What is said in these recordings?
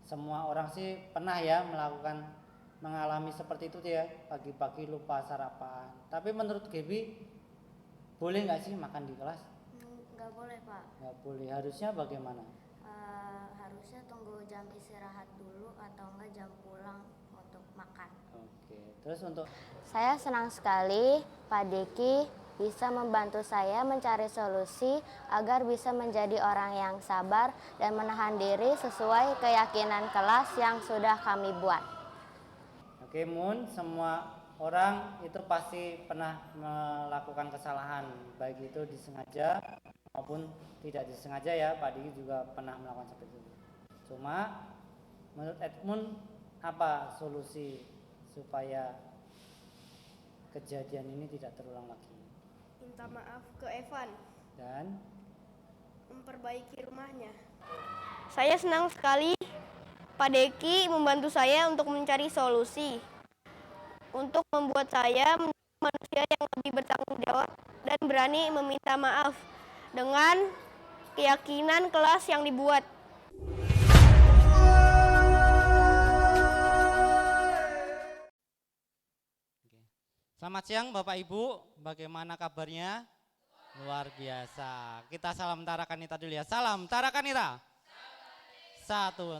semua orang sih pernah ya mengalami seperti itu ya, pagi-pagi lupa sarapan. Tapi menurut Gaby, boleh nggak sih makan di kelas? Nggak boleh, Pak. Nggak boleh, harusnya bagaimana? Harusnya tunggu jam istirahat dulu atau enggak jam pulang untuk makan. Oke, terus untuk Saya senang sekali Pak Deki bisa membantu saya mencari solusi agar bisa menjadi orang yang sabar dan menahan diri sesuai keyakinan kelas yang sudah kami buat. Oke Mun, semua orang itu pasti pernah melakukan kesalahan, baik itu disengaja maupun tidak disengaja ya. Pak Diki juga pernah melakukan seperti itu. Cuma menurut Edmund, apa solusi supaya kejadian ini tidak terulang lagi? Minta maaf ke Evan, Dan memperbaiki rumahnya. Saya senang sekali Pak Deki membantu saya untuk mencari solusi, untuk membuat saya menjadi manusia yang lebih bertanggung jawab dan berani meminta maaf dengan keyakinan kelas yang dibuat. selamat siang Bapak Ibu, bagaimana kabarnya? Luar biasa. Kita salam Tarakanita dulu ya. Salam Tarakanita. Satu,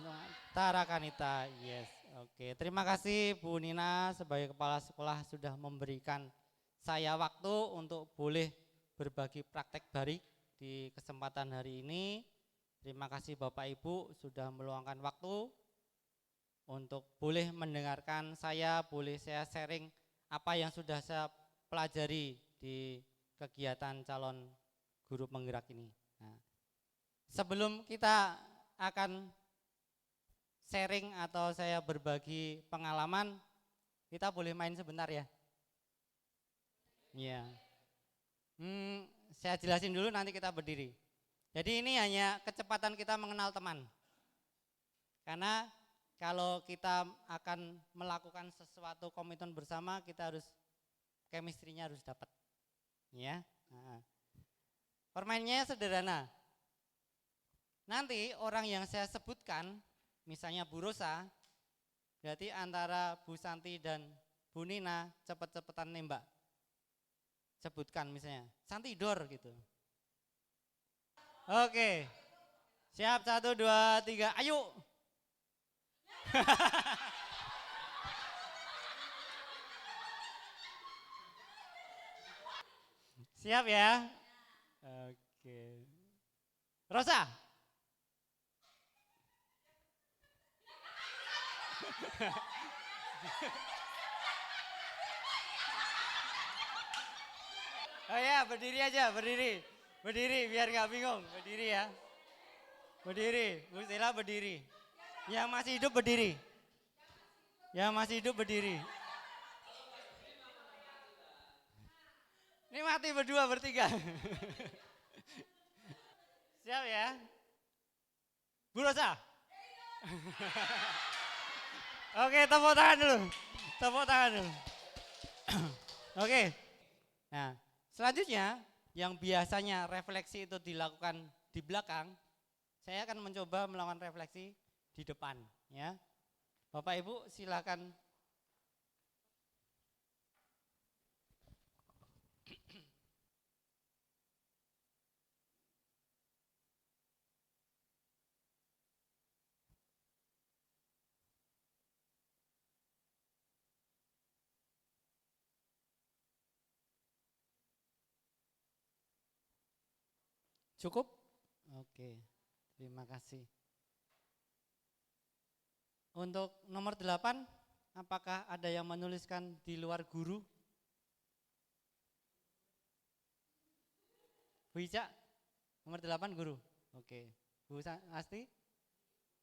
Tarakanita. Yes. Oke, terima kasih Bu Nina sebagai kepala sekolah sudah memberikan saya waktu untuk boleh berbagi praktek barik di kesempatan hari ini. Terima kasih Bapak Ibu sudah meluangkan waktu untuk boleh mendengarkan saya, boleh saya sharing apa yang sudah saya pelajari di kegiatan calon guru penggerak ini. Nah, sebelum kita akan sharing atau saya berbagi pengalaman, kita boleh main sebentar ya? Iya. Saya jelasin dulu nanti kita berdiri. Jadi ini hanya kecepatan kita mengenal teman. Karena kalau kita akan melakukan sesuatu komitmen bersama, kita harus chemistry-nya harus dapat. Ya. Nah, permainnya sederhana. Nanti orang yang saya sebutkan, misalnya Bu Rosa, berarti antara Bu Santi dan Bu Nina cepet-cepetan nembak. Sebutkan misalnya, Santi dor gitu. Oke, siap 1, 2, 3, ayo. Siap ya? Oke. Rosa. Oh ya, berdiri aja, berdiri. Berdiri biar nggak bingung, berdiri ya. Berdiri, Bu Stella berdiri. Yang masih hidup berdiri. Yang masih hidup berdiri. Ini mati berdua, bertiga. Siap ya? Bu Rosa. Oke, tepuk tangan dulu. Tepuk tangan dulu. Oke. Nah, selanjutnya yang biasanya refleksi itu dilakukan di belakang, saya akan mencoba melakukan refleksi di depan, ya. Bapak Ibu silakan. Cukup? Oke, terima kasih. Untuk nomor 8, apakah ada yang menuliskan di luar guru? Bu Ica, nomor 8 guru. Oke, Bu Asti,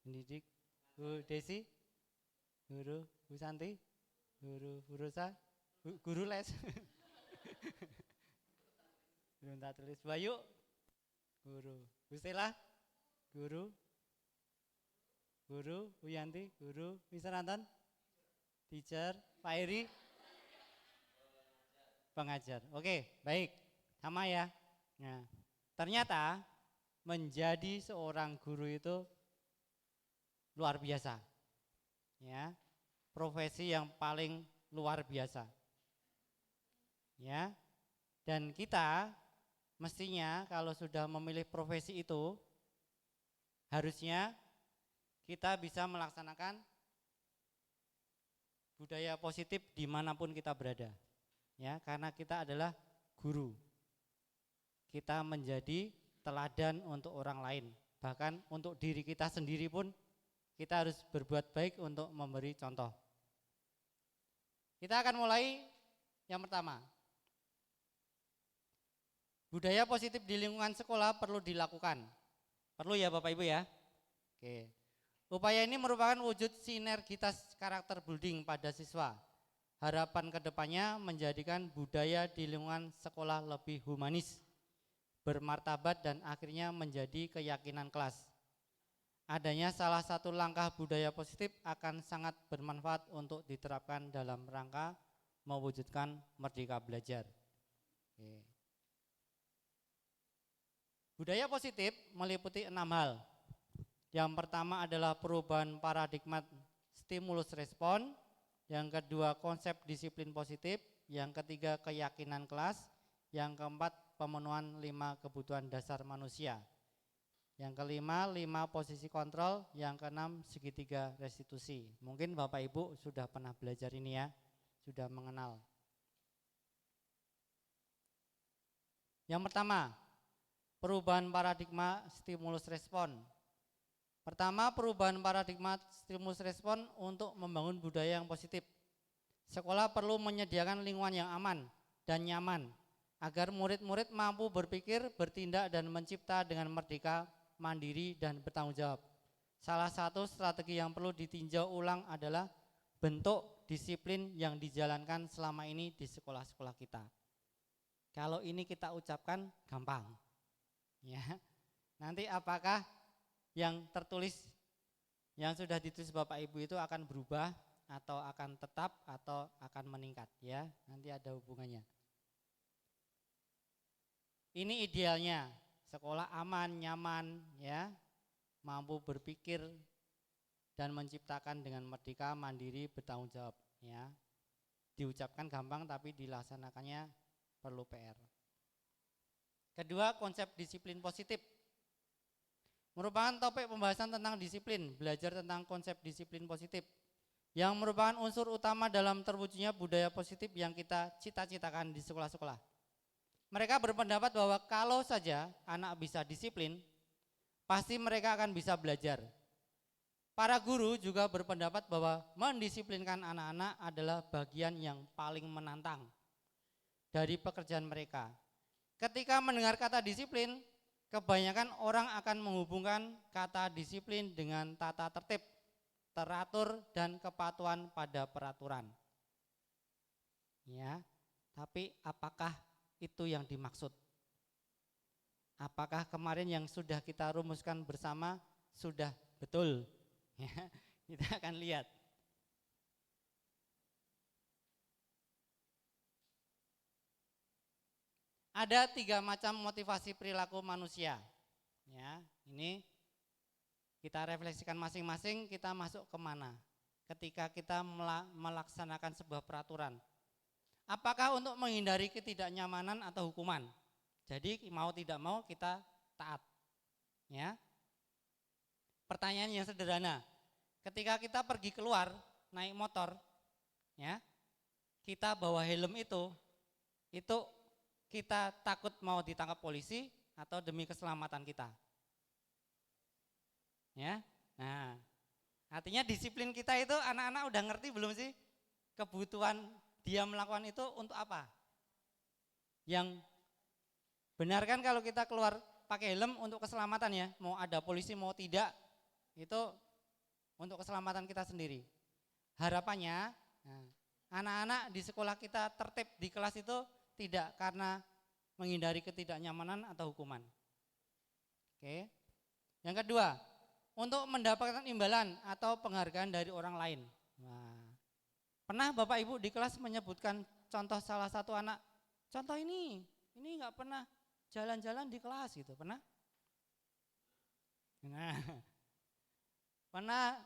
pendidik. Bu Desi, guru. Bu Santi, guru. Bu Rosa, guru les. Guru tak tulis. Bayu, guru. Bu Stella, guru. Guru, Bu Yanti, guru. Mister Anton, teacher. Pak Eri, pengajar. Oke, baik. Sama ya. Nah, ternyata menjadi seorang guru itu luar biasa. Ya, profesi yang paling luar biasa. Ya. Dan kita mestinya kalau sudah memilih profesi itu harusnya kita bisa melaksanakan budaya positif dimanapun kita berada. Ya, karena kita adalah guru. Kita menjadi teladan untuk orang lain. Bahkan untuk diri kita sendiri pun kita harus berbuat baik untuk memberi contoh. Kita akan mulai yang pertama. Budaya positif di lingkungan sekolah perlu dilakukan. Perlu ya Bapak Ibu ya. Oke. Upaya ini merupakan wujud sinergitas karakter building pada siswa. Harapan kedepannya menjadikan budaya di lingkungan sekolah lebih humanis, bermartabat dan akhirnya menjadi keyakinan kelas. Adanya salah satu langkah budaya positif akan sangat bermanfaat untuk diterapkan dalam rangka mewujudkan merdeka belajar. Oke. Budaya positif meliputi 6 hal. Yang pertama adalah perubahan paradigma stimulus respon, yang kedua konsep disiplin positif, yang ketiga keyakinan kelas, yang keempat pemenuhan 5 kebutuhan dasar manusia, yang kelima 5 posisi kontrol, yang keenam segitiga restitusi. Mungkin Bapak Ibu sudah pernah belajar ini ya, sudah mengenal. Yang pertama, perubahan paradigma stimulus respon. Pertama, perubahan paradigma stimulus respon untuk membangun budaya yang positif. Sekolah perlu menyediakan lingkungan yang aman dan nyaman agar murid-murid mampu berpikir, bertindak dan mencipta dengan merdeka, mandiri dan bertanggung jawab. Salah satu strategi yang perlu ditinjau ulang adalah bentuk disiplin yang dijalankan selama ini di sekolah-sekolah kita. Kalau ini kita ucapkan gampang. Ya. Nanti apakah yang tertulis, yang sudah ditulis Bapak Ibu itu akan berubah atau akan tetap atau akan meningkat ya, nanti ada hubungannya. Ini idealnya, sekolah aman, nyaman ya, mampu berpikir dan menciptakan dengan merdeka, mandiri, bertanggung jawab ya. Diucapkan gampang tapi dilaksanakannya perlu PR. Kedua, konsep disiplin positif. Merupakan topik pembahasan tentang disiplin, belajar tentang konsep disiplin positif yang merupakan unsur utama dalam terwujudnya budaya positif yang kita cita-citakan di sekolah-sekolah. Mereka berpendapat bahwa kalau saja anak bisa disiplin, pasti mereka akan bisa belajar. Para guru juga berpendapat bahwa mendisiplinkan anak-anak adalah bagian yang paling menantang dari pekerjaan mereka. Ketika mendengar kata disiplin, kebanyakan orang akan menghubungkan kata disiplin dengan tata tertib, teratur dan kepatuhan pada peraturan. Ya, tapi apakah itu yang dimaksud? Apakah kemarin yang sudah kita rumuskan bersama sudah betul? Ya, kita akan lihat. Ada 3 macam motivasi perilaku manusia. Ya, ini kita refleksikan masing-masing, kita masuk kemana ketika kita melaksanakan sebuah peraturan. Apakah untuk menghindari ketidaknyamanan atau hukuman? Jadi mau tidak mau kita taat. Ya. Pertanyaan yang sederhana, ketika kita pergi keluar naik motor, ya, kita bawa helm itu kita takut mau ditangkap polisi atau demi keselamatan kita. Ya. Nah, artinya disiplin kita itu anak-anak udah ngerti belum sih kebutuhan dia melakukan itu untuk apa? Yang benar kan kalau kita keluar pakai helm untuk keselamatan ya, mau ada polisi mau tidak, itu untuk keselamatan kita sendiri. Harapannya anak-anak di sekolah kita tertib di kelas itu tidak karena menghindari ketidaknyamanan atau hukuman. Oke. Yang kedua, untuk mendapatkan imbalan atau penghargaan dari orang lain. Nah, pernah Bapak Ibu di kelas menyebutkan contoh salah satu anak, contoh ini nggak pernah jalan-jalan di kelas gitu, pernah? Nah, pernah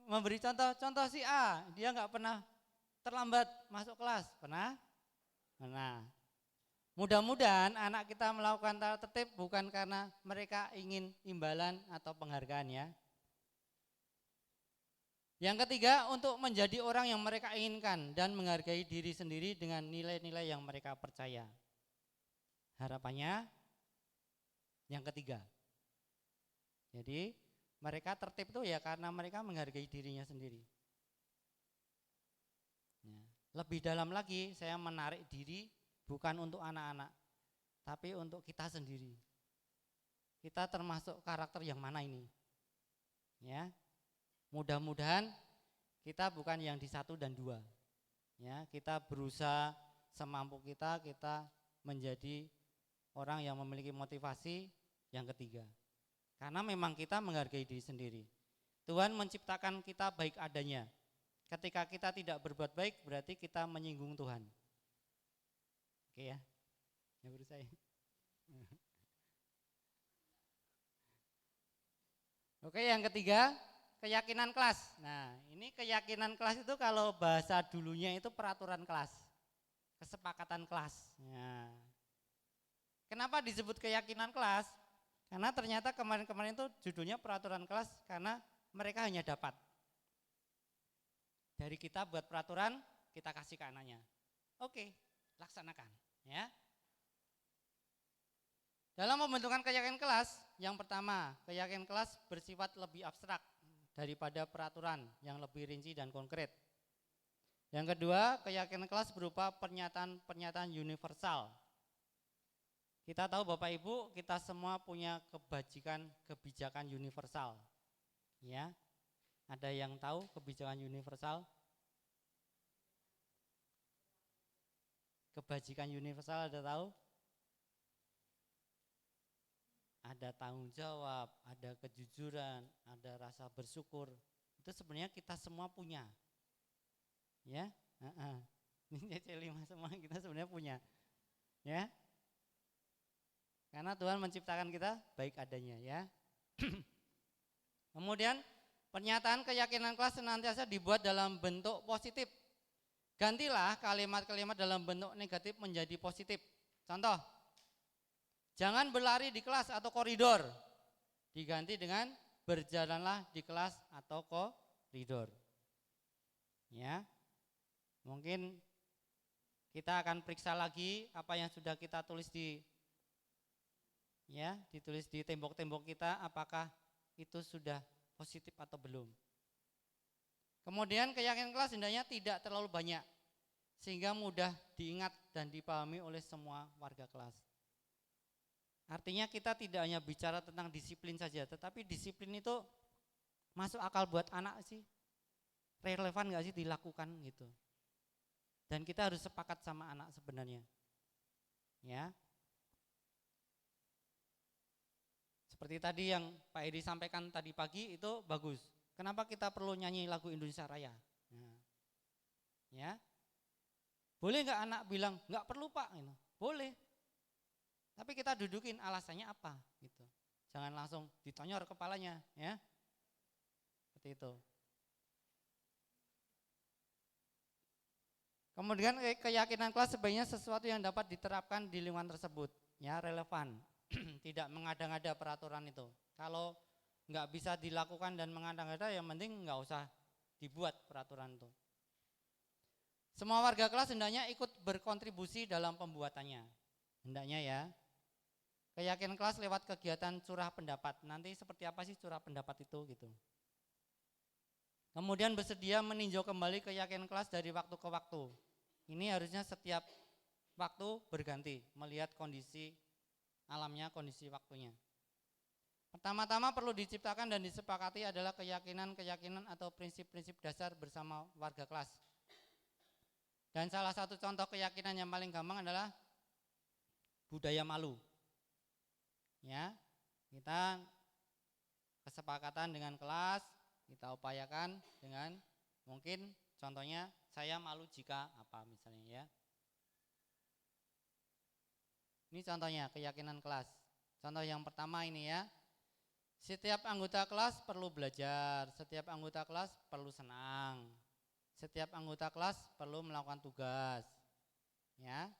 memberi contoh si A, dia nggak pernah terlambat masuk kelas, pernah? Pernah. Mudah-mudahan anak kita melakukan tata tertib bukan karena mereka ingin imbalan atau penghargaan ya. Yang ketiga, untuk menjadi orang yang mereka inginkan dan menghargai diri sendiri dengan nilai-nilai yang mereka percaya. Harapannya yang ketiga. Jadi mereka tertib itu ya karena mereka menghargai dirinya sendiri. Ya. Lebih dalam lagi saya menarik diri bukan untuk anak-anak, tapi untuk kita sendiri. Kita termasuk karakter yang mana ini? Ya, mudah-mudahan kita bukan yang di 1 dan 2. Ya, kita berusaha semampu kita menjadi orang yang memiliki motivasi yang ketiga. Karena memang kita menghargai diri sendiri. Tuhan menciptakan kita baik adanya. Ketika kita tidak berbuat baik berarti kita menyinggung Tuhan. Oke ya, ya baru saya. Oke, yang ketiga, keyakinan kelas. Nah, ini keyakinan kelas itu kalau bahasa dulunya itu peraturan kelas, kesepakatan kelas. Nah, kenapa disebut keyakinan kelas? Karena ternyata kemarin-kemarin itu judulnya peraturan kelas karena mereka hanya dapat. Dari kita buat peraturan, kita kasih ke anaknya. Oke, laksanakan ya. Dalam pembentukan keyakinan kelas, yang pertama, keyakinan kelas bersifat lebih abstrak daripada peraturan yang lebih rinci dan konkret. Yang kedua, keyakinan kelas berupa pernyataan-pernyataan universal. Kita tahu Bapak Ibu, kita semua punya kebijakan universal. Ya. Ada yang tahu kebijakan universal? Kebajikan universal ada tahu? Ada tanggung jawab, ada kejujuran, ada rasa bersyukur. Itu sebenarnya kita semua punya. Ya, ini C5 semua kita sebenarnya punya. Ya, karena Tuhan menciptakan kita baik adanya ya. Kemudian pernyataan keyakinan kelas senantiasa dibuat dalam bentuk positif. Gantilah kalimat-kalimat dalam bentuk negatif menjadi positif. Contoh, jangan berlari di kelas atau koridor. Diganti dengan berjalanlah di kelas atau koridor. Ya. Mungkin kita akan periksa lagi apa yang sudah kita tulis ditulis di tembok-tembok kita, apakah itu sudah positif atau belum. Kemudian keyakinan kelas hendaknya tidak terlalu banyak sehingga mudah diingat dan dipahami oleh semua warga kelas. Artinya kita tidak hanya bicara tentang disiplin saja, tetapi disiplin itu masuk akal buat anak sih, relevan nggak sih dilakukan gitu. Dan kita harus sepakat sama anak sebenarnya, ya. Seperti tadi yang Pak Edi sampaikan tadi pagi itu bagus. Kenapa kita perlu nyanyi lagu Indonesia Raya? Nah, ya, boleh nggak anak bilang nggak perlu Pak? Gitu. Boleh. Tapi kita dudukin alasannya apa? Gitu. Jangan langsung ditonyor kepalanya, ya. Seperti itu. Kemudian keyakinan kelas sebaiknya sesuatu yang dapat diterapkan di lingkungan tersebut, ya, relevan. Tidak mengada-ngada peraturan itu. Kalau nggak bisa dilakukan dan mengada-ngada, yang penting nggak usah dibuat peraturan itu. Semua warga kelas hendaknya ikut berkontribusi dalam pembuatannya. Hendaknya ya. Keyakinan kelas lewat kegiatan curah pendapat. Nanti seperti apa sih curah pendapat itu gitu. Kemudian bersedia meninjau kembali keyakinan kelas dari waktu ke waktu. Ini harusnya setiap waktu berganti, melihat kondisi alamnya, kondisi waktunya. Pertama-tama perlu diciptakan dan disepakati adalah keyakinan-keyakinan atau prinsip-prinsip dasar bersama warga kelas. Dan salah satu contoh keyakinan yang paling gampang adalah budaya malu. Ya, kita kesepakatan dengan kelas, kita upayakan dengan mungkin contohnya saya malu jika apa misalnya ya. Ini contohnya keyakinan kelas. Contoh yang pertama ini ya. Setiap anggota kelas perlu belajar, setiap anggota kelas perlu senang, setiap anggota kelas perlu melakukan tugas. Ya.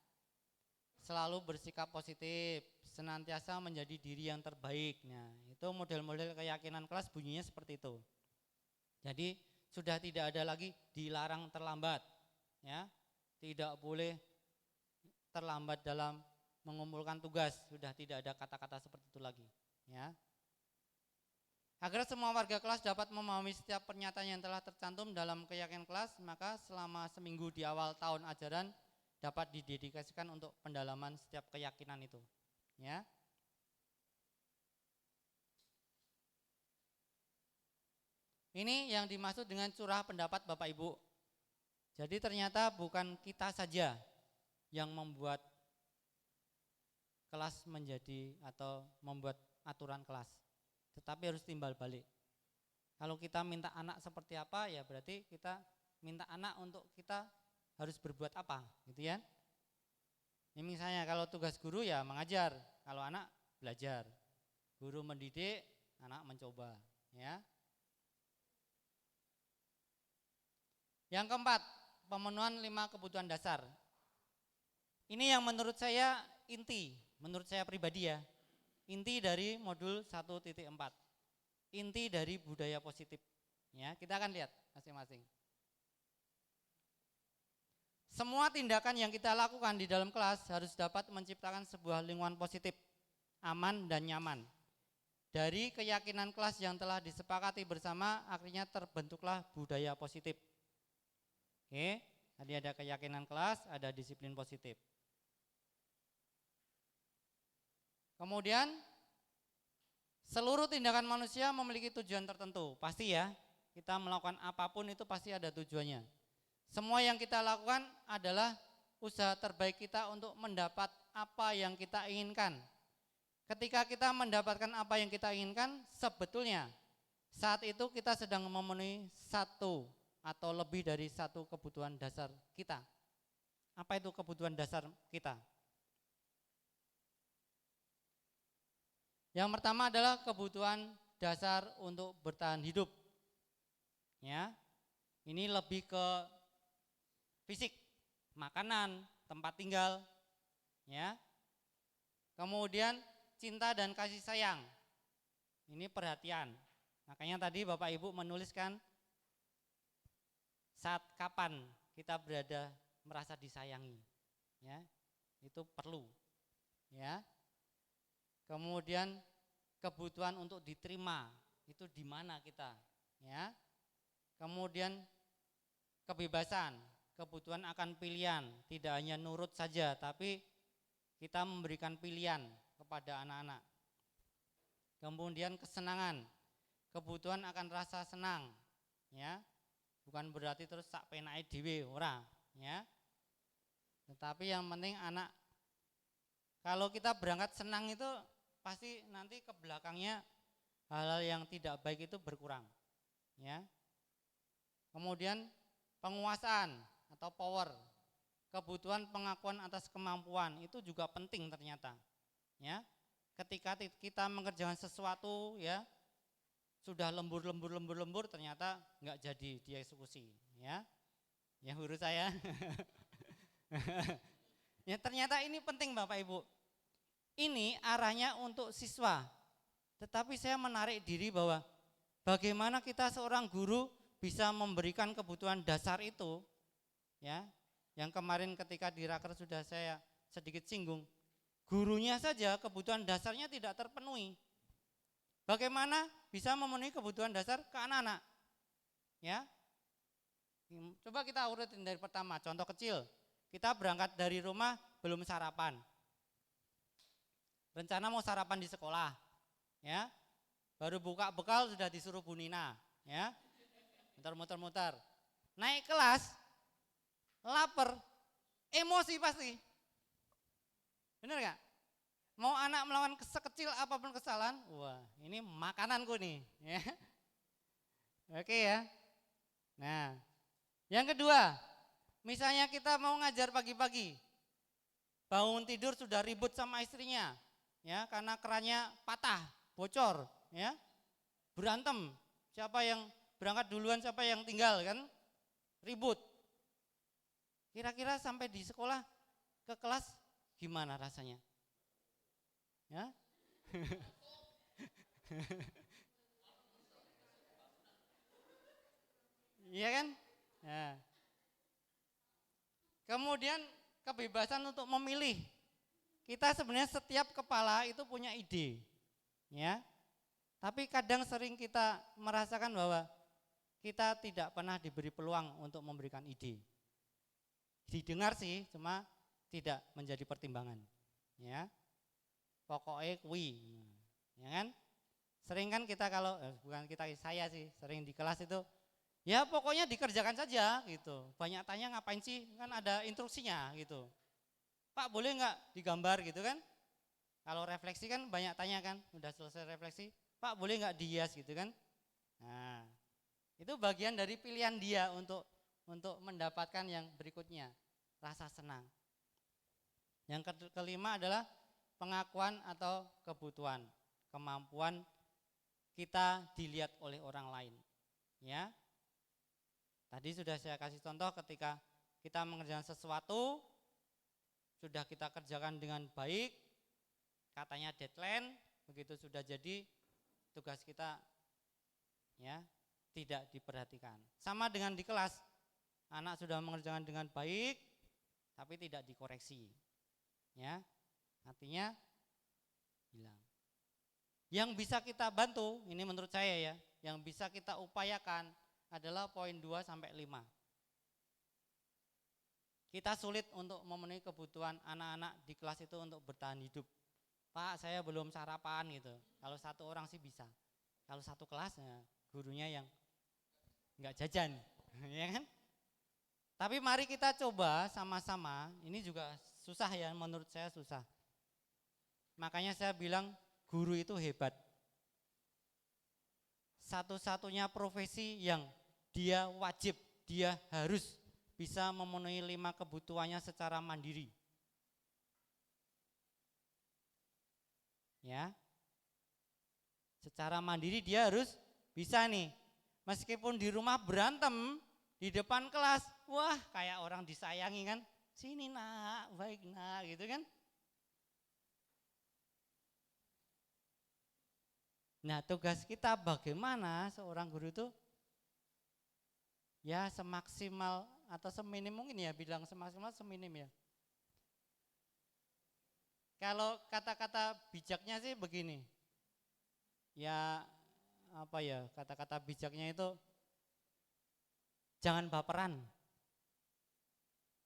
Selalu bersikap positif, senantiasa menjadi diri yang terbaik. Nah, itu model-model keyakinan kelas bunyinya seperti itu. Jadi sudah tidak ada lagi dilarang terlambat. Ya. Tidak boleh terlambat dalam mengumpulkan tugas, sudah tidak ada kata-kata seperti itu lagi. Ya. Agar semua warga kelas dapat memahami setiap pernyataan yang telah tercantum dalam keyakinan kelas, maka selama seminggu di awal tahun ajaran dapat didedikasikan untuk pendalaman setiap keyakinan itu. Ya. Ini yang dimaksud dengan curah pendapat Bapak Ibu. Jadi ternyata bukan kita saja yang membuat kelas menjadi atau membuat aturan kelas, tetapi harus timbal balik. Kalau kita minta anak seperti apa, ya berarti kita minta anak untuk kita harus berbuat apa, gitu ya. Ini misalnya kalau tugas guru ya mengajar, kalau anak belajar. Guru mendidik, anak mencoba, ya. Yang keempat, pemenuhan 5 kebutuhan dasar. Ini yang menurut saya inti, menurut saya pribadi ya. Inti dari modul 1.4. Inti dari budaya positif. Ya, kita akan lihat masing-masing. Semua tindakan yang kita lakukan di dalam kelas harus dapat menciptakan sebuah lingkungan positif, aman dan nyaman. Dari keyakinan kelas yang telah disepakati bersama, akhirnya terbentuklah budaya positif. Oke, tadi ada keyakinan kelas, ada disiplin positif. Kemudian seluruh tindakan manusia memiliki tujuan tertentu. Pasti ya, kita melakukan apapun itu pasti ada tujuannya. Semua yang kita lakukan adalah usaha terbaik kita untuk mendapat apa yang kita inginkan. Ketika kita mendapatkan apa yang kita inginkan, sebetulnya saat itu kita sedang memenuhi satu atau lebih dari satu kebutuhan dasar kita. Apa itu kebutuhan dasar kita? Yang pertama adalah kebutuhan dasar untuk bertahan hidup. Ya. Ini lebih ke fisik, makanan, tempat tinggal, ya. Kemudian cinta dan kasih sayang. Ini perhatian. Makanya tadi Bapak Ibu menuliskan saat kapan kita berada merasa disayangi. Ya. Itu perlu. Ya. Kemudian kebutuhan untuk diterima, itu di mana kita, ya. Kemudian kebebasan, kebutuhan akan pilihan, tidak hanya nurut saja, tapi kita memberikan pilihan kepada anak-anak. Kemudian kesenangan, kebutuhan akan rasa senang, ya. Bukan berarti terus sak penake dhewe, ora, ya. Tetapi yang penting anak, kalau kita berangkat senang itu pasti nanti ke belakangnya hal-hal yang tidak baik itu berkurang, ya. Kemudian penguasaan atau power, kebutuhan pengakuan atas kemampuan itu juga penting ternyata, ya. Ketika kita mengerjakan sesuatu, ya, sudah lembur ternyata nggak jadi dieksekusi, ya. Ya guru saya. Ya ternyata ini penting Bapak Ibu. Ini arahnya untuk siswa, tetapi saya menarik diri bahwa bagaimana kita seorang guru bisa memberikan kebutuhan dasar itu, ya. Yang kemarin ketika di raker sudah saya sedikit singgung, gurunya saja kebutuhan dasarnya tidak terpenuhi. Bagaimana bisa memenuhi kebutuhan dasar ke anak-anak, ya? Coba kita urutin dari pertama, contoh kecil, kita berangkat dari rumah belum sarapan. Rencana mau sarapan di sekolah, ya. Baru buka bekal sudah disuruh Bu Nina, ya. Muter-muter. Naik kelas, lapar, emosi pasti. Bener gak? Mau anak melakukan sekecil apapun kesalahan, wah ini makananku nih, ya. Oke ya. Nah, yang kedua, misalnya kita mau ngajar pagi-pagi, bangun tidur sudah ribut sama istrinya, ya, karena kerannya patah, bocor, ya. berantem, siapa yang berangkat duluan, siapa yang tinggal kan, ribut. Kira-kira sampai di sekolah ke kelas gimana rasanya? Ya? Iya kan? Ya. Kemudian kebebasan untuk memilih. Kita sebenarnya setiap kepala itu punya ide. Ya. Tapi kadang sering kita merasakan bahwa kita tidak pernah diberi peluang untuk memberikan ide. Didengar sih, cuma tidak menjadi pertimbangan. Ya. Pokoknya kui. Ya kan? Sering kan kita kalau bukan kita, saya sih sering di kelas itu ya pokoknya dikerjakan saja gitu. Banyak tanya ngapain sih, kan ada instruksinya gitu. Pak boleh nggak digambar gitu kan? Kalau refleksi kan banyak tanya kan, udah selesai refleksi, Pak boleh nggak dihias gitu kan? Nah itu bagian dari pilihan dia untuk mendapatkan yang berikutnya, rasa senang. Yang kelima adalah pengakuan atau kebutuhan, kemampuan kita dilihat oleh orang lain. Ya. Tadi sudah saya kasih contoh ketika kita mengerjakan sesuatu, sudah kita kerjakan dengan baik, katanya deadline, begitu sudah jadi tugas kita ya tidak diperhatikan. Sama dengan di kelas, anak sudah mengerjakan dengan baik, tapi tidak dikoreksi. Ya, artinya hilang. Yang bisa kita bantu, ini menurut saya ya, yang bisa kita upayakan adalah poin 2 sampai 5. Kita sulit untuk memenuhi kebutuhan anak-anak di kelas itu untuk bertahan hidup. Pak, saya belum sarapan gitu. Kalau satu orang sih bisa. Kalau satu kelas ya, gurunya yang enggak jajan, ya kan? Tapi mari kita coba sama-sama, ini juga susah ya, menurut saya susah. Makanya saya bilang guru itu hebat. Satu-satunya profesi yang dia wajib, dia harus bisa memenuhi 5 kebutuhannya secara mandiri. Ya. Secara mandiri dia harus bisa nih. Meskipun di rumah berantem, di depan kelas, wah kayak orang disayangi kan. Sini nak, baik nak gitu kan. Nah tugas kita bagaimana seorang guru itu ya semaksimal atau seminim mungkin ya, bilang semaksimal seminim ya. Kalau kata-kata bijaknya sih begini, ya apa ya, kata-kata bijaknya itu jangan baperan.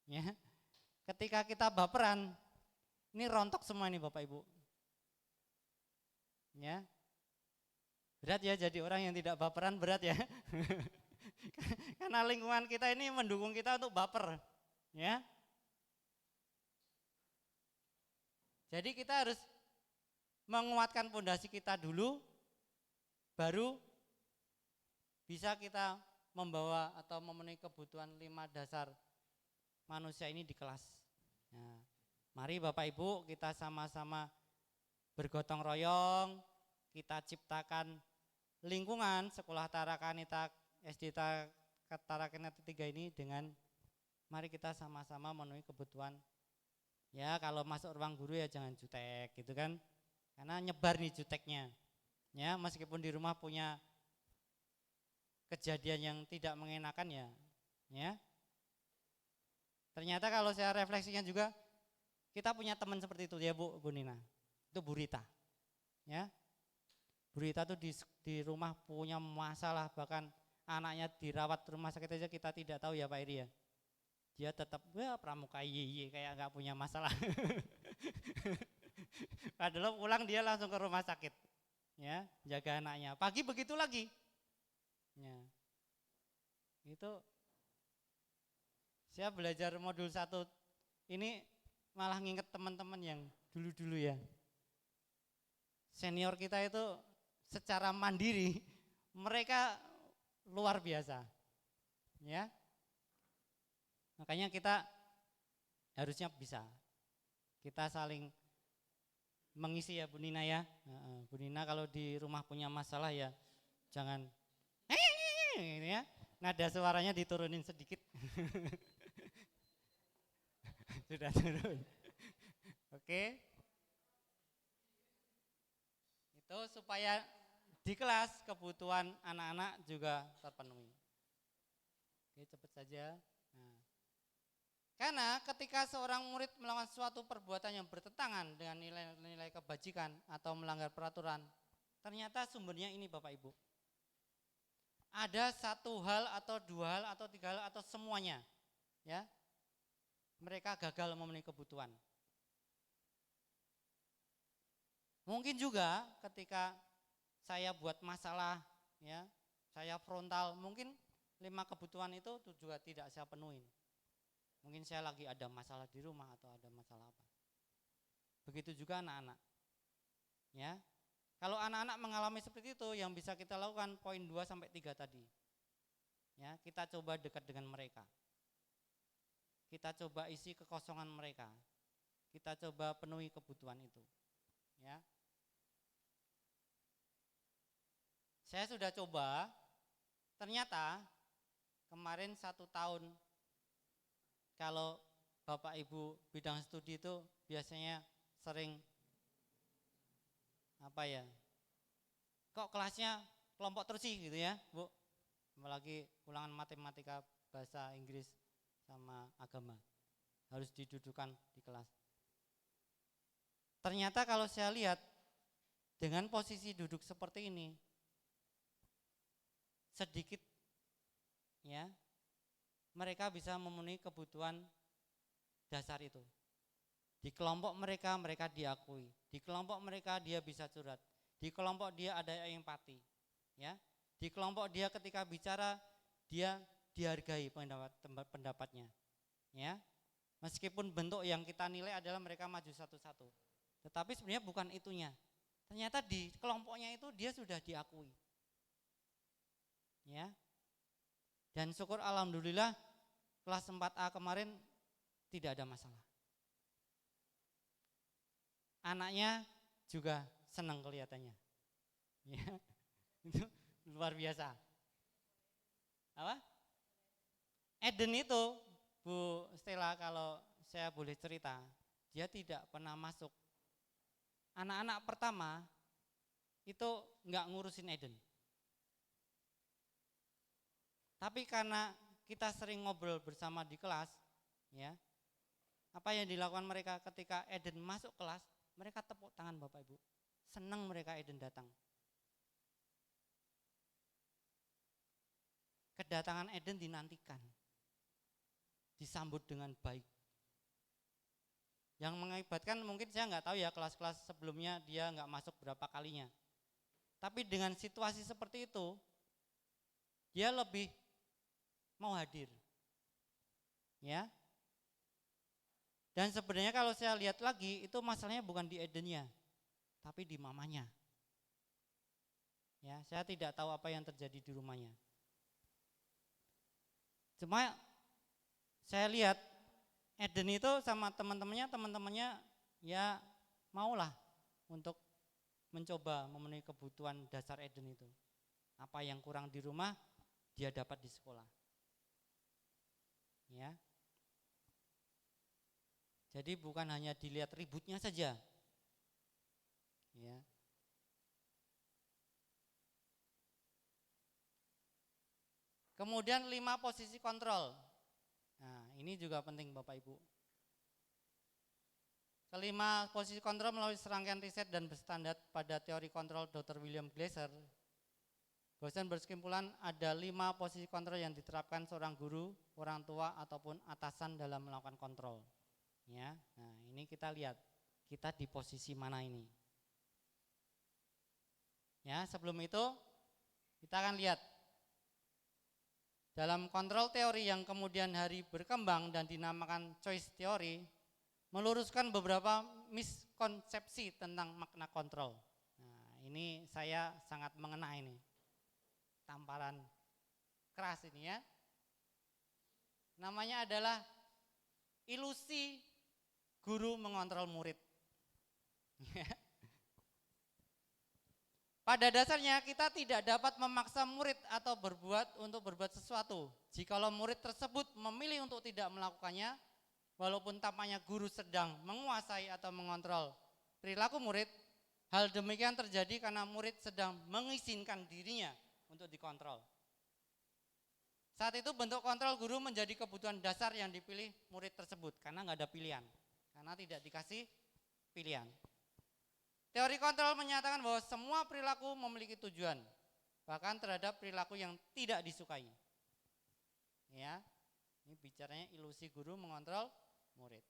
Ya, ketika kita baperan, ini rontok semua nih Bapak Ibu. Ya, berat ya jadi orang yang tidak baperan, berat ya. Karena lingkungan kita ini mendukung kita untuk baper. Ya. Jadi kita harus menguatkan pondasi kita dulu, baru bisa kita membawa atau memenuhi kebutuhan 5 dasar manusia ini di kelas. Nah, mari Bapak Ibu kita sama-sama bergotong royong, kita ciptakan lingkungan sekolah Tarakanita SD Tarakanita 3 ini dengan mari kita sama-sama memenuhi kebutuhan. Ya kalau masuk ruang guru ya jangan jutek gitu kan, karena nyebar nih juteknya. Ya meskipun di rumah punya kejadian yang tidak mengenakan ya. Ternyata kalau saya refleksikan juga, kita punya teman seperti itu ya Bu Nina, itu Bu Rita. Ya, Bu Rita tuh di rumah punya masalah, bahkan anaknya dirawat rumah sakit aja kita tidak tahu ya Pak Iri ya. Dia tetap pramuka kayak nggak punya masalah. Padahal pulang dia langsung ke rumah sakit, ya jaga anaknya. Pagi begitu lagi, ya itu saya belajar modul 1 ini malah nginget teman-teman yang dulu-dulu ya. Senior kita itu secara mandiri mereka luar biasa, ya. Makanya kita harusnya bisa, kita saling mengisi ya Bu Nina ya. Bu Nina kalau di rumah punya masalah ya Jangan ini ya. Nada suaranya diturunin sedikit. Sudah turun. Oke. Itu supaya di kelas kebutuhan anak-anak juga terpenuhi. Oke, cepat saja. Nah. Karena ketika seorang murid melakukan suatu perbuatan yang bertentangan dengan nilai-nilai kebajikan atau melanggar peraturan, ternyata sumbernya ini Bapak Ibu. Ada satu hal atau dua hal atau tiga hal atau semuanya, ya. Mereka gagal memenuhi kebutuhan. Mungkin juga ketika saya buat masalah, ya, saya frontal, mungkin 5 kebutuhan itu juga tidak saya penuhi. Mungkin saya lagi ada masalah di rumah atau ada masalah apa. Begitu juga anak-anak. Ya. Kalau anak-anak mengalami seperti itu, yang bisa kita lakukan poin 2 sampai 3 tadi. Ya, kita coba dekat dengan mereka. Kita coba isi kekosongan mereka. Kita coba penuhi kebutuhan itu. Ya. Saya sudah coba, ternyata kemarin 1 tahun kalau Bapak Ibu bidang studi itu biasanya sering apa ya, kok kelasnya kelompok terus sih gitu ya Bu, apalagi ulangan matematika, bahasa Inggris sama agama harus didudukan di kelas. Ternyata kalau saya lihat dengan posisi duduk seperti ini, sedikit ya mereka bisa memenuhi kebutuhan dasar itu. Di kelompok mereka diakui, di kelompok mereka dia bisa curhat, di kelompok dia ada empati, ya. Di kelompok dia ketika bicara dia dihargai pendapatnya, ya. Meskipun bentuk yang kita nilai adalah mereka maju satu-satu, tetapi sebenarnya bukan itunya. Ternyata di kelompoknya itu dia sudah diakui, ya. Dan syukur alhamdulillah kelas 4A kemarin tidak ada masalah. Anaknya juga senang kelihatannya. Ya. Itu luar biasa. Apa? Eden itu, Bu Stella, kalau saya boleh cerita, dia tidak pernah masuk. Anak-anak pertama itu enggak ngurusin Eden. Tapi karena kita sering ngobrol bersama di kelas, ya, apa yang dilakukan mereka ketika Eden masuk kelas, mereka tepuk tangan Bapak Ibu. Senang mereka Eden datang. Kedatangan Eden dinantikan. Disambut dengan baik. Yang mengakibatkan mungkin saya nggak tahu ya kelas-kelas sebelumnya dia nggak masuk berapa kalinya. Tapi dengan situasi seperti itu, dia lebih mau hadir. Ya. Dan sebenarnya kalau saya lihat lagi itu masalahnya bukan di Edennya, tapi di mamanya. Ya, saya tidak tahu apa yang terjadi di rumahnya. Cuma saya lihat Eden itu sama teman-temannya ya maulah untuk mencoba memenuhi kebutuhan dasar Eden itu. Apa yang kurang di rumah dia dapat di sekolah. Ya. Jadi bukan hanya dilihat ributnya saja. Ya. Kemudian 5 posisi kontrol. Nah, ini juga penting Bapak Ibu. Kelima posisi kontrol melalui serangkaian riset dan berstandar pada teori kontrol Dr. William Glasser. Dosen berkesimpulan ada 5 posisi kontrol yang diterapkan seorang guru, orang tua ataupun atasan dalam melakukan kontrol. Ya, nah ini kita lihat kita di posisi mana ini. Ya, sebelum itu kita akan lihat dalam kontrol teori yang kemudian hari berkembang dan dinamakan choice theory, meluruskan beberapa miskonsepsi tentang makna kontrol. Nah, ini saya sangat mengena ini. Tamparan keras ini ya. Namanya adalah ilusi guru mengontrol murid. Pada dasarnya kita tidak dapat memaksa murid atau untuk berbuat sesuatu. Jikalau murid tersebut memilih untuk tidak melakukannya, walaupun tampaknya guru sedang menguasai atau mengontrol perilaku murid, hal demikian terjadi karena murid sedang mengizinkan dirinya untuk dikontrol. Saat itu bentuk kontrol guru menjadi kebutuhan dasar yang dipilih murid tersebut karena nggak ada pilihan, karena tidak dikasih pilihan. Teori kontrol menyatakan bahwa semua perilaku memiliki tujuan, bahkan terhadap perilaku yang tidak disukai. Ya, ini bicaranya ilusi guru mengontrol murid.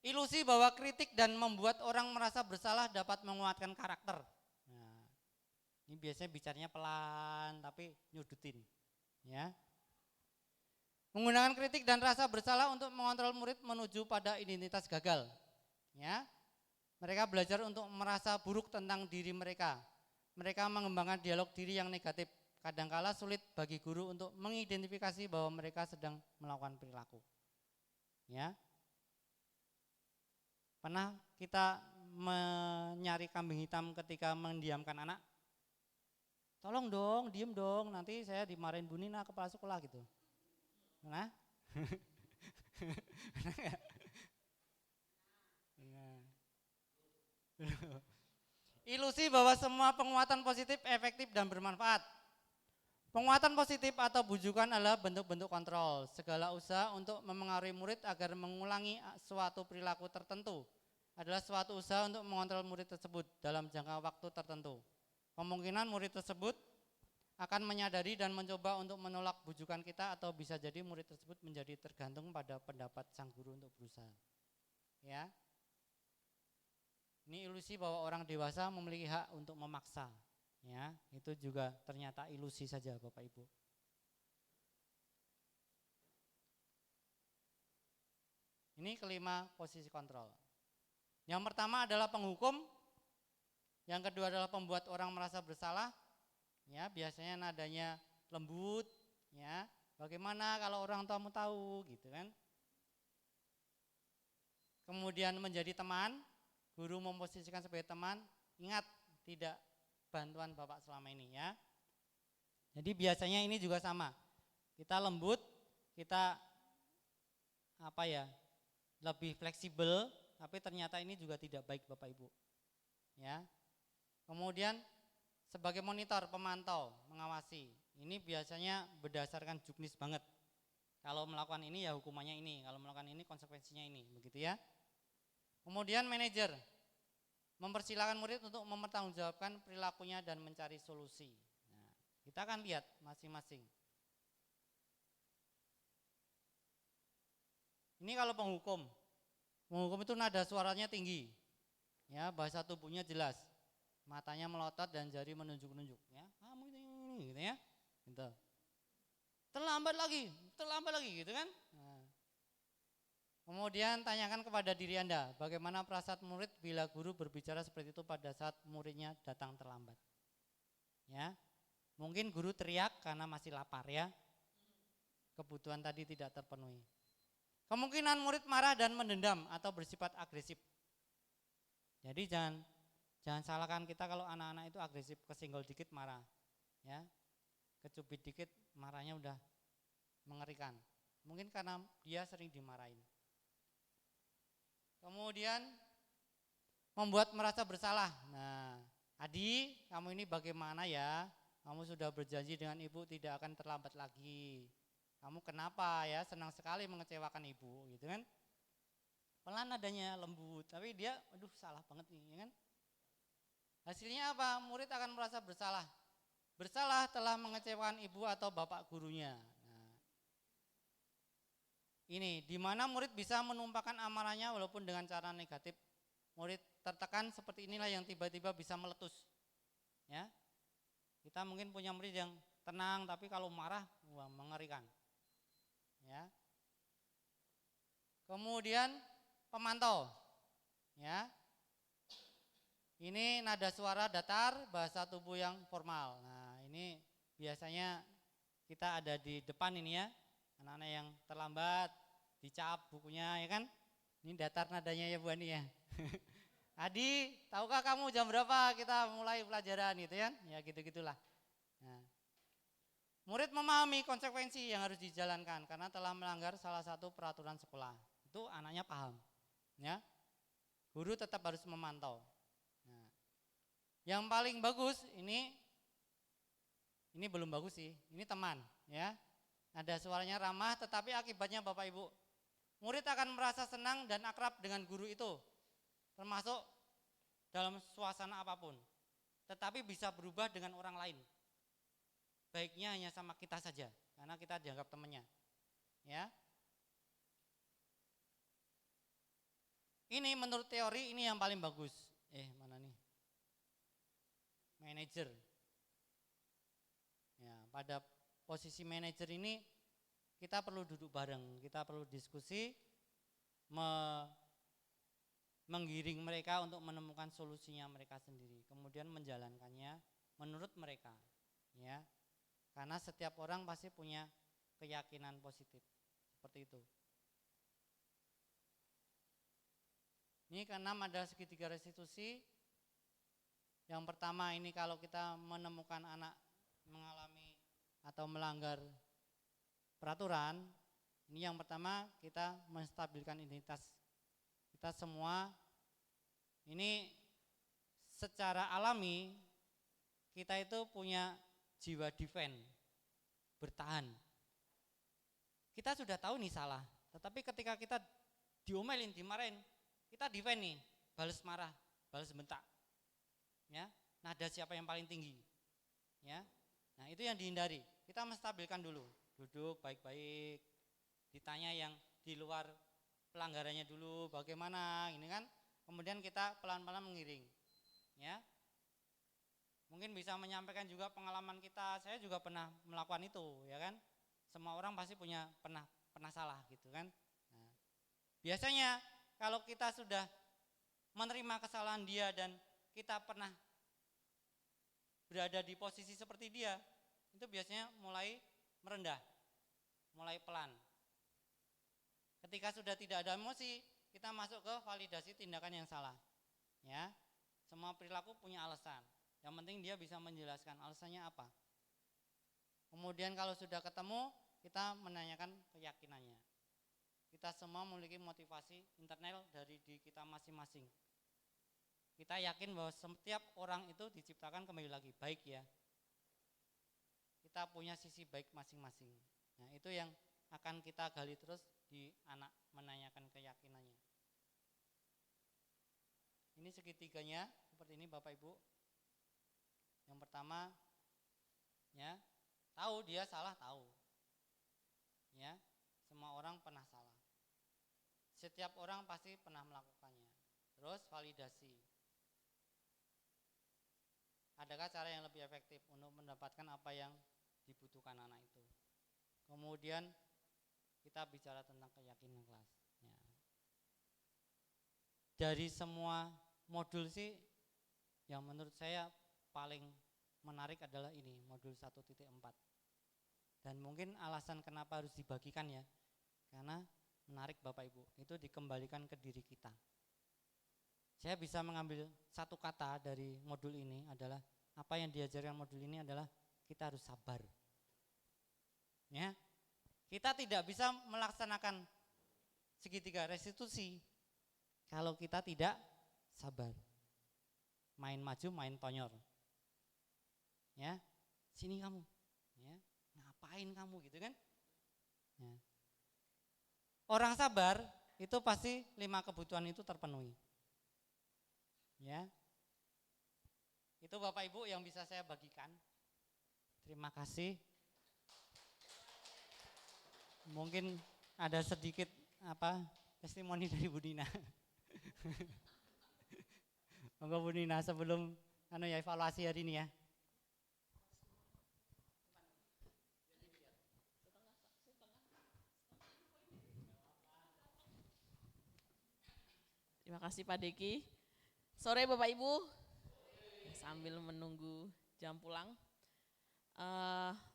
Ilusi bahwa kritik dan membuat orang merasa bersalah dapat menguatkan karakter. Nah, ini biasanya bicaranya pelan tapi nyudutin. Ya. Menggunakan kritik dan rasa bersalah untuk mengontrol murid menuju pada identitas gagal. Ya. Mereka belajar untuk merasa buruk tentang diri mereka. Mereka mengembangkan dialog diri yang negatif. Kadangkala sulit bagi guru untuk mengidentifikasi bahwa mereka sedang melakukan perilaku. Ya. Pernah kita mencari kambing hitam ketika mendiamkan anak? Tolong dong, diem dong, nanti saya dimarahin Bu Nina kepala sekolah gitu. Nah, ilusi bahwa semua penguatan positif efektif dan bermanfaat. Penguatan positif atau bujukan adalah bentuk-bentuk kontrol. Segala usaha untuk memengaruhi murid agar mengulangi suatu perilaku tertentu adalah suatu usaha untuk mengontrol murid tersebut dalam jangka waktu tertentu. Kemungkinan murid tersebut akan menyadari dan mencoba untuk menolak bujukan kita atau bisa jadi murid tersebut menjadi tergantung pada pendapat sang guru untuk berusaha. Ya. Ini ilusi bahwa orang dewasa memiliki hak untuk memaksa. Ya, itu juga ternyata ilusi saja Bapak Ibu. Ini kelima posisi kontrol. Yang pertama adalah penghukum. Yang kedua adalah pembuat orang merasa bersalah. Ya, biasanya nadanya lembut, ya. Bagaimana kalau orang tuamu tahu, gitu kan? Kemudian menjadi teman, guru memposisikan sebagai teman. Ingat, tidak bantuan Bapak selama ini, ya. Jadi biasanya ini juga sama. Kita lembut, kita lebih fleksibel, tapi ternyata ini juga tidak baik Bapak Ibu. Ya. Kemudian sebagai monitor, pemantau, mengawasi. Ini biasanya berdasarkan juknis banget. Kalau melakukan ini ya hukumannya ini, kalau melakukan ini konsekuensinya ini, begitu ya. Kemudian manajer, mempersilahkan murid untuk mempertanggungjawabkan perilakunya dan mencari solusi. Nah, kita akan lihat masing-masing. Ini kalau penghukum. Penghukum itu nada suaranya tinggi. Ya, bahasa tubuhnya jelas. Matanya melotot dan jari menunjuk-nunjuk, ya. Kamu ini gitu ya. Gitu. Terlambat lagi gitu kan? Nah. Kemudian tanyakan kepada diri Anda, bagaimana perasaan murid bila guru berbicara seperti itu pada saat muridnya datang terlambat. Ya. Mungkin guru teriak karena masih lapar ya. Kebutuhan tadi tidak terpenuhi. Kemungkinan murid marah dan mendendam atau bersifat agresif. Jadi jangan salahkan kita kalau anak-anak itu agresif, kesenggol dikit marah. Ya. Kecubit dikit marahnya udah mengerikan. Mungkin karena dia sering dimarahin. Kemudian membuat merasa bersalah. Nah, Adi, kamu ini bagaimana ya? Kamu sudah berjanji dengan ibu tidak akan terlambat lagi. Kamu kenapa ya? Senang sekali mengecewakan ibu, gitu kan? Pelan nadanya lembut, tapi dia, aduh salah banget nih, ya kan? Hasilnya apa? Murid akan merasa bersalah. Bersalah telah mengecewakan ibu atau bapak gurunya. Nah, ini di mana murid bisa menumpahkan amarahnya walaupun dengan cara negatif. Murid tertekan seperti inilah yang tiba-tiba bisa meletus. Ya, kita mungkin punya murid yang tenang tapi kalau marah, wah mengerikan. Ya. Kemudian pemantau. Ya. Ini nada suara datar, bahasa tubuh yang formal. Nah, ini biasanya kita ada di depan ini ya. Anak-anak yang terlambat, dicap bukunya ya kan. Ini datar nadanya ya Bu Ani ya. Adi, tahukah kamu jam berapa kita mulai pelajaran gitu ya? Ya gitu-gitulah. Nah, murid memahami konsekuensi yang harus dijalankan karena telah melanggar salah satu peraturan sekolah. Itu anaknya paham. Ya. Guru tetap harus memantau. Nah, yang paling bagus ini belum bagus sih. Ini teman, ya. Ada suaranya ramah, tetapi akibatnya Bapak Ibu, murid akan merasa senang dan akrab dengan guru itu, termasuk dalam suasana apapun. Tetapi bisa berubah dengan orang lain. Baiknya hanya sama kita saja, karena kita dianggap temannya. Ya. Ini menurut teori ini yang paling bagus. Mana nih? Manajer. Ya, pada posisi manajer ini kita perlu duduk bareng, kita perlu diskusi, menggiring mereka untuk menemukan solusinya mereka sendiri, kemudian menjalankannya menurut mereka. Ya. Karena setiap orang pasti punya keyakinan positif, seperti itu. Ini keenam ada segitiga restitusi. Yang pertama ini kalau kita menemukan anak mengalami atau melanggar peraturan, ini yang pertama kita menstabilkan identitas kita semua. Ini secara alami kita itu punya jiwa defense, bertahan. Kita sudah tahu nih salah, tetapi ketika kita diomelin, dimarahin, kita defense nih, balas marah, balas bentak. Ya, nada siapa yang paling tinggi. Ya. Nah, itu yang dihindari. Kita menstabilkan dulu, duduk baik-baik, ditanya yang di luar pelanggarannya dulu bagaimana, ini kan. Kemudian kita pelan-pelan mengiring. Ya. Mungkin bisa menyampaikan juga pengalaman kita. Saya juga pernah melakukan itu, ya kan? Semua orang pasti punya pernah salah gitu kan. Nah, biasanya kalau kita sudah menerima kesalahan dia dan kita pernah berada di posisi seperti dia, itu biasanya mulai merendah, mulai pelan. Ketika sudah tidak ada emosi, kita masuk ke validasi tindakan yang salah. Ya, semua perilaku punya alasan. Yang penting dia bisa menjelaskan alasannya apa. Kemudian kalau sudah ketemu, kita menanyakan keyakinannya. Kita semua memiliki motivasi internal dari diri kita masing-masing. Kita yakin bahwa setiap orang itu diciptakan kembali lagi baik ya. Kita punya sisi baik masing-masing. Nah, itu yang akan kita gali terus di anak, menanyakan keyakinannya. Ini segitiganya seperti ini Bapak Ibu. Yang pertama, ya, tahu dia salah, tahu. Ya, semua orang pernah salah. Setiap orang pasti pernah melakukannya. Terus validasi. Adakah cara yang lebih efektif untuk mendapatkan apa yang dibutuhkan anak itu? Kemudian kita bicara tentang keyakinan kelas. Ya. Dari semua modul sih, yang menurut saya paling menarik adalah ini, modul 1.4. Dan mungkin alasan kenapa harus dibagikan ya, karena menarik Bapak Ibu, itu dikembalikan ke diri kita. Saya bisa mengambil satu kata dari modul ini adalah, apa yang diajarkan modul ini adalah kita harus sabar. Ya, kita tidak bisa melaksanakan segitiga restitusi kalau kita tidak sabar. Main maju, main tonyor. Ya, sini kamu. Ya, ngapain kamu gitu kan? Ya. Orang sabar itu pasti 5 kebutuhan itu terpenuhi. Ya, itu Bapak Ibu yang bisa saya bagikan. Terima kasih. Mungkin ada sedikit testimoni dari Bu Nina. Monggo Bu Nina sebelum evaluasi hari ini ya. Terima kasih Pak Deki. Sore Bapak Ibu, sambil menunggu jam pulang.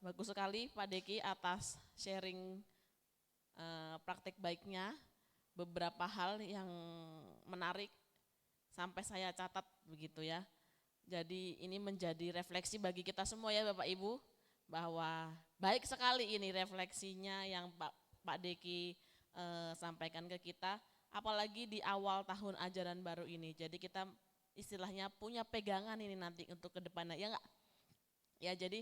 Bagus sekali Pak Deki atas sharing praktek baiknya. Beberapa hal yang menarik sampai saya catat begitu ya. Jadi ini menjadi refleksi bagi kita semua ya Bapak Ibu, bahwa baik sekali ini refleksinya yang Pak Deki sampaikan ke kita, apalagi di awal tahun ajaran baru ini. Jadi kita istilahnya punya pegangan ini nanti untuk ke depannya, ya enggak? Ya jadi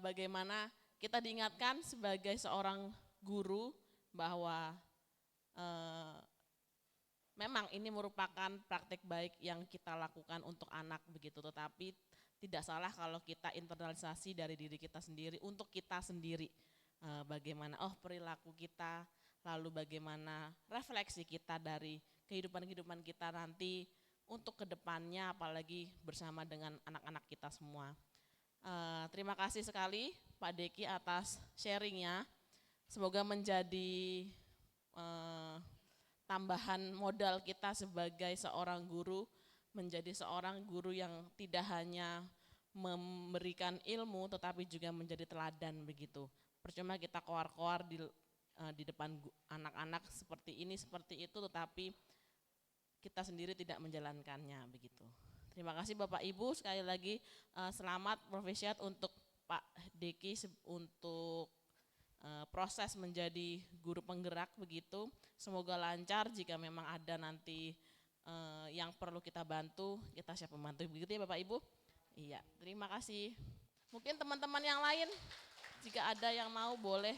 bagaimana kita diingatkan sebagai seorang guru bahwa memang ini merupakan praktek baik yang kita lakukan untuk anak begitu, tetapi tidak salah kalau kita internalisasi dari diri kita sendiri untuk kita sendiri. Bagaimana perilaku kita, lalu bagaimana refleksi kita dari kehidupan-kehidupan kita nanti untuk kedepannya, apalagi bersama dengan anak-anak kita semua. Terima kasih sekali Pak Deki atas sharingnya. Semoga menjadi tambahan modal kita sebagai seorang guru, menjadi seorang guru yang tidak hanya memberikan ilmu tetapi juga menjadi teladan begitu. Percuma kita koar-koar di depan anak-anak seperti ini, seperti itu, tetapi kita sendiri tidak menjalankannya begitu. Terima kasih Bapak Ibu, sekali lagi selamat Profesiat untuk Pak Deki untuk proses menjadi guru penggerak begitu. Semoga lancar, jika memang ada nanti yang perlu kita bantu, kita siap membantu begitu ya Bapak Ibu. Iya, terima kasih. Mungkin teman-teman yang lain jika ada yang mau boleh